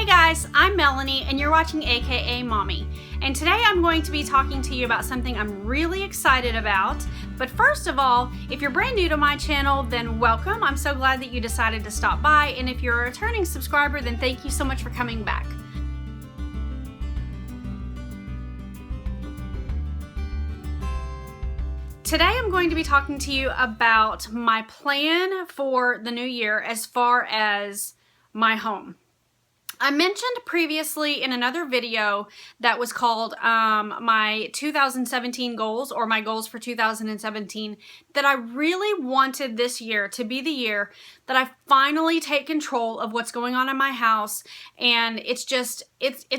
guys, I'm Melanie and you're watching akaMommy. And today I'm going to be talking to you about something I'm really excited about. But first of all, if you're brand new to my channel, then welcome. I'm so glad that you decided to stop by. And if you're a returning subscriber, then thank you so much for coming back. Today I'm going to be talking to you about my plan for the new year as far as my home. I mentioned previously in another video that was called my 2017 goals, or my goals for 2017, that I really wanted this year to be the year that I finally take control of what's going on in my house. And it's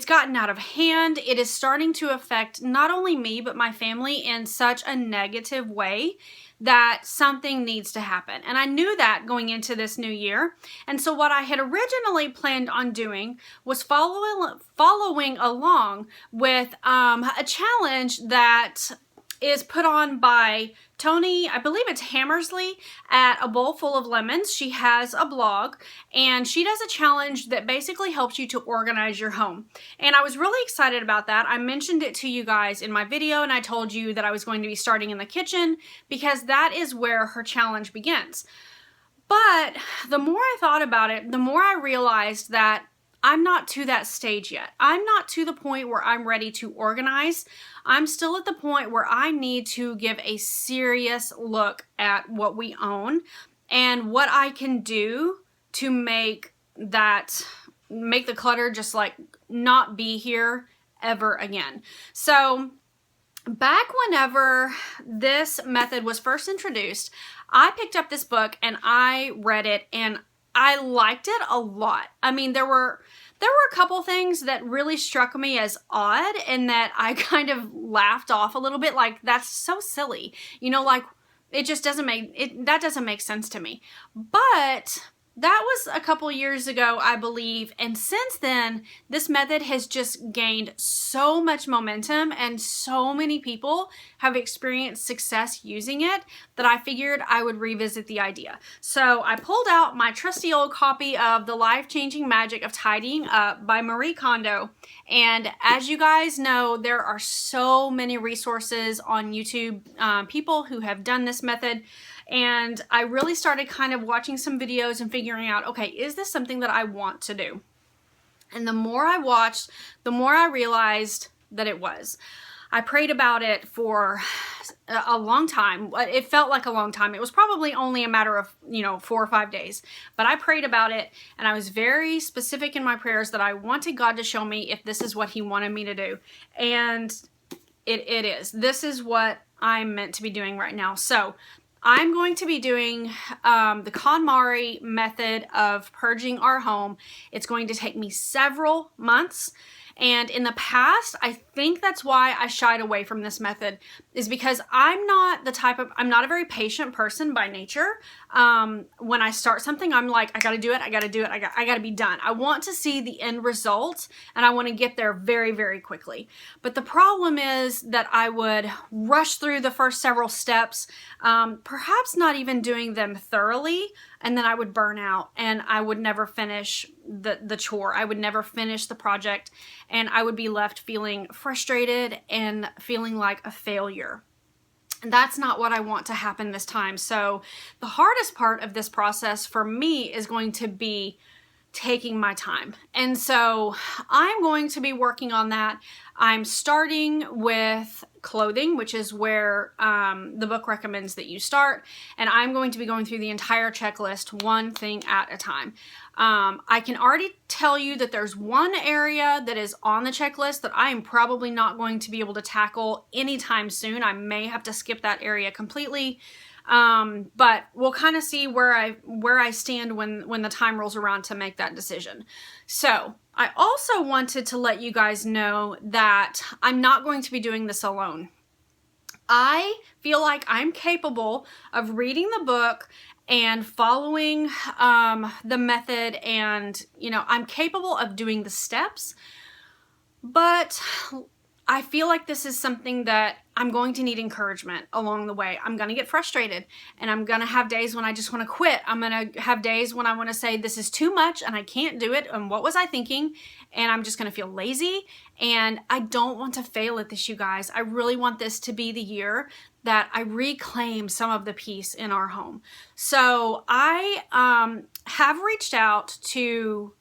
gotten out of hand. It is starting to affect not only me, but my family in such a negative way that something needs to happen. And I knew that going into this new year. And so what I had originally planned on doing was following along with a challenge that is put on by Tony, I believe it's Hammersley, at A Bowl Full of Lemons. She has a blog and she does a challenge that basically helps you to organize your home. And I was really excited about that. I mentioned it to you guys in my video and I told you that I was going to be starting in the kitchen because that is where her challenge begins. But the more I thought about it, the more I realized that I'm not to that stage yet. I'm not to the point where I'm ready to organize. I'm still at the point where I need to give a serious look at what we own and what I can do to make the clutter just like not be here ever again. So back whenever this method was first introduced, I picked up this book and I read it and I liked it a lot. I mean, there were a couple things that really struck me as odd and that I kind of laughed off a little bit, like, that's so silly. You know, like, it just doesn't make sense to me. But that was a couple years ago, I believe, and since then, this method has just gained so much momentum and so many people have experienced success using it that I figured I would revisit the idea. So I pulled out my trusty old copy of The Life-Changing Magic of Tidying Up by Marie Kondo, and as you guys know, there are so many resources on YouTube, people who have done this method. And I really started kind of watching some videos and figuring out, okay, is this something that I want to do? And the more I watched, the more I realized that it was. I prayed about it for a long time. It felt like a long time. It was probably only a matter of, 4 or 5 days. But I prayed about it and I was very specific in my prayers that I wanted God to show me if this is what He wanted me to do. And it is. This is what I'm meant to be doing right now. So I'm going to be doing the KonMari method of purging our home. It's going to take me several months. And in the past, I think that's why I shied away from this method, is because I'm not a very patient person by nature. When I start something, I'm like, I gotta do it, I gotta be done. I want to see the end result and I want to get there very, very quickly. But the problem is that I would rush through the first several steps, perhaps not even doing them thoroughly, and then I would burn out and I would never finish the chore. I would never finish the project and I would be left feeling frustrated and feeling like a failure. And that's not what I want to happen this time. So the hardest part of this process for me is going to be taking my time. And so I'm going to be working on that. I'm starting with clothing, which is where the book recommends that you start. And I'm going to be going through the entire checklist, one thing at a time. I can already tell you that there's one area that is on the checklist that I am probably not going to be able to tackle anytime soon. I may have to skip that area completely. But we'll kind of see where I stand when the time rolls around to make that decision. So I also wanted to let you guys know that I'm not going to be doing this alone. I feel like I'm capable of reading the book and following the method, and I'm capable of doing the steps, but I feel like this is something that I'm going to need encouragement along the way. I'm going to get frustrated, and I'm going to have days when I just want to quit. I'm going to have days when I want to say this is too much and I can't do it, and what was I thinking? And I'm just going to feel lazy, and I don't want to fail at this, you guys. I really want this to be the year that I reclaim some of the peace in our home. So I have reached out to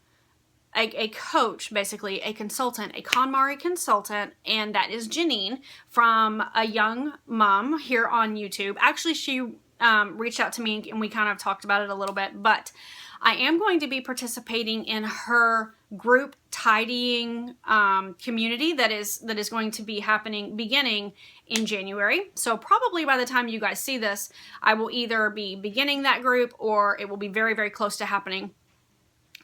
a coach, basically a consultant, a KonMari consultant, and that is Janine from A Young Mom here on YouTube. Actually, she reached out to me and we kind of talked about it a little bit, but I am going to be participating in her group tidying community that is going to be happening beginning in January. So probably by the time you guys see this, I will either be beginning that group or it will be very, very close to happening.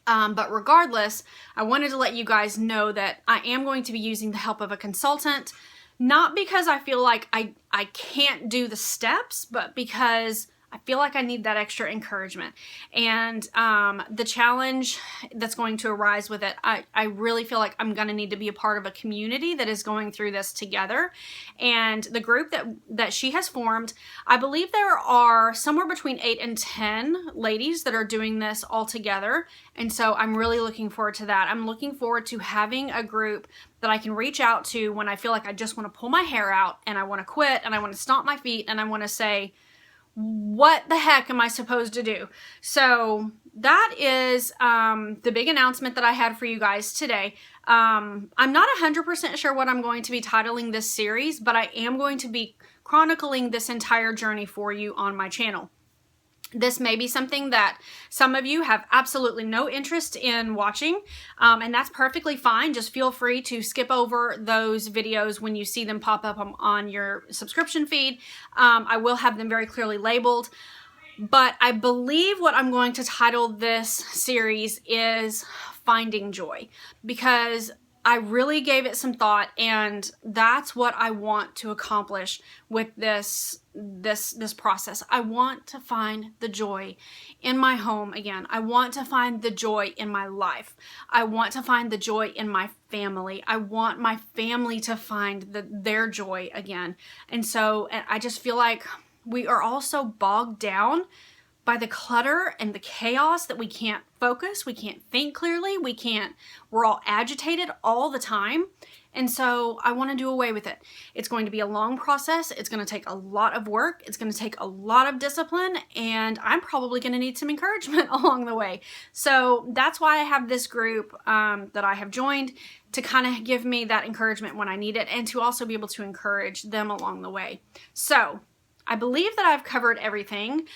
But regardless, I wanted to let you guys know that I am going to be using the help of a consultant, not because I feel like I can't do the steps, but because I feel like I need that extra encouragement. And the challenge that's going to arise with it, I really feel like I'm going to need to be a part of a community that is going through this together. And the group that she has formed, I believe there are somewhere between 8 and 10 ladies that are doing this all together. And so I'm really looking forward to that. I'm looking forward to having a group that I can reach out to when I feel like I just want to pull my hair out and I want to quit and I want to stomp my feet and I want to say, what the heck am I supposed to do? So that is the big announcement that I had for you guys today. I'm not 100% sure what I'm going to be titling this series, but I am going to be chronicling this entire journey for you on my channel. This may be something that some of you have absolutely no interest in watching, and that's perfectly fine. Just feel free to skip over those videos when you see them pop up on your subscription feed. I will have them very clearly labeled, but I believe what I'm going to title this series is Finding Joy, because I really gave it some thought, and that's what I want to accomplish with this process. I want to find the joy in my home again. I want to find the joy in my life. I want to find the joy in my family. I want my family to find their joy again. And so I just feel like we are all so bogged down by the clutter and the chaos that we can't focus, we can't think clearly, we're all agitated all the time. And so I want to do away with it. It's going to be a long process. It's going to take a lot of work. It's going to take a lot of discipline, and I'm probably going to need some encouragement along the way. So that's why I have this group that I have joined to kind of give me that encouragement when I need it, and to also be able to encourage them along the way. So I believe that I've covered everything.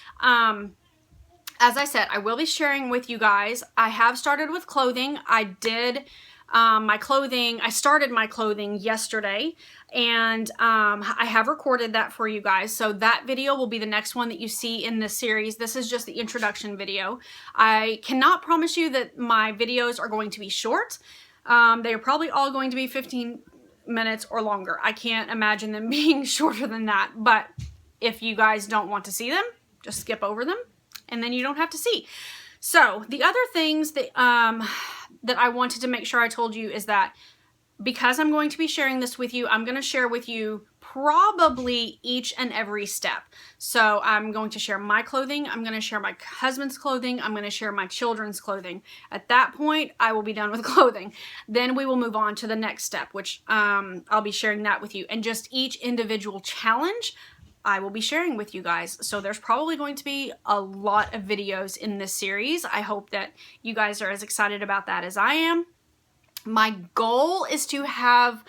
As I said, I will be sharing with you guys. I have started with clothing. I did I started my clothing yesterday, and I have recorded that for you guys. So that video will be the next one that you see in this series. This is just the introduction video. I cannot promise you that my videos are going to be short. They are probably all going to be 15 minutes or longer. I can't imagine them being shorter than that, but if you guys don't want to see them, just skip over them and then you don't have to see. So the other things that that I wanted to make sure I told you is that because I'm going to be sharing this with you, I'm going to share with you probably each and every step. So I'm going to share my clothing, I'm going to share my husband's clothing, I'm going to share my children's clothing. At that point, I will be done with clothing. Then we will move on to the next step, which I'll be sharing that with you. And just each individual challenge I will be sharing with you guys. So there's probably going to be a lot of videos in this series. I hope that you guys are as excited about that as I am. My goal is to have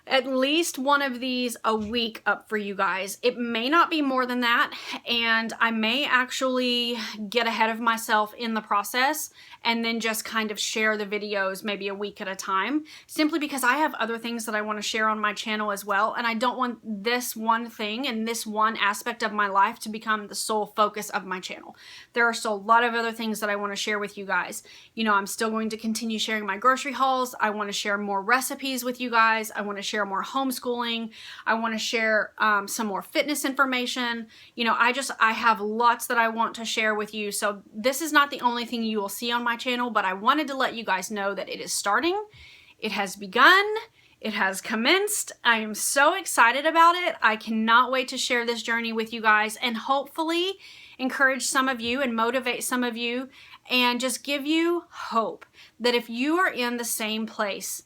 at least one of these a week up for you guys. It may not be more than that, and I may actually get ahead of myself in the process and then just kind of share the videos maybe a week at a time, simply because I have other things that I want to share on my channel as well, and I don't want this one thing and this one aspect of my life to become the sole focus of my channel. There are still a lot of other things that I want to share with you guys. You know, I'm still going to continue sharing my grocery hauls. I want to share more recipes with you guys. I want to share more homeschooling. I want to share some more fitness information. You know, I have lots that I want to share with you. So this is not the only thing you will see on my channel, but I wanted to let you guys know that it is starting. It has begun. It has commenced. I am so excited about it. I cannot wait to share this journey with you guys and hopefully encourage some of you and motivate some of you and just give you hope that if you are in the same place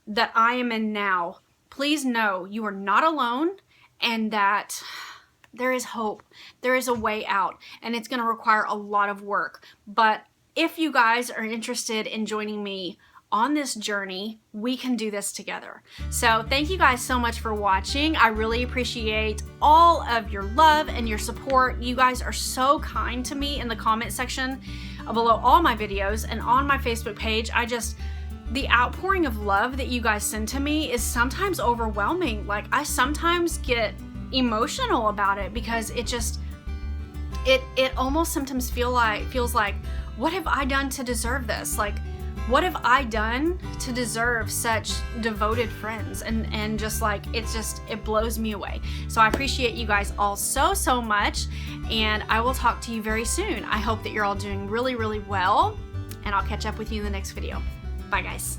that I am in now, please know you are not alone and that there is hope. There is a way out, and it's going to require a lot of work. But if you guys are interested in joining me on this journey, we can do this together. So thank you guys so much for watching. I really appreciate all of your love and your support. You guys are so kind to me in the comment section below all my videos and on my Facebook page. The outpouring of love that you guys send to me is sometimes overwhelming. Like, I sometimes get emotional about it because it almost sometimes feels like, what have I done to deserve this? Like, what have I done to deserve such devoted friends? And just like, it blows me away. So I appreciate you guys all so much, and I will talk to you very soon. I hope that you're all doing really, really well, and I'll catch up with you in the next video. Bye, guys.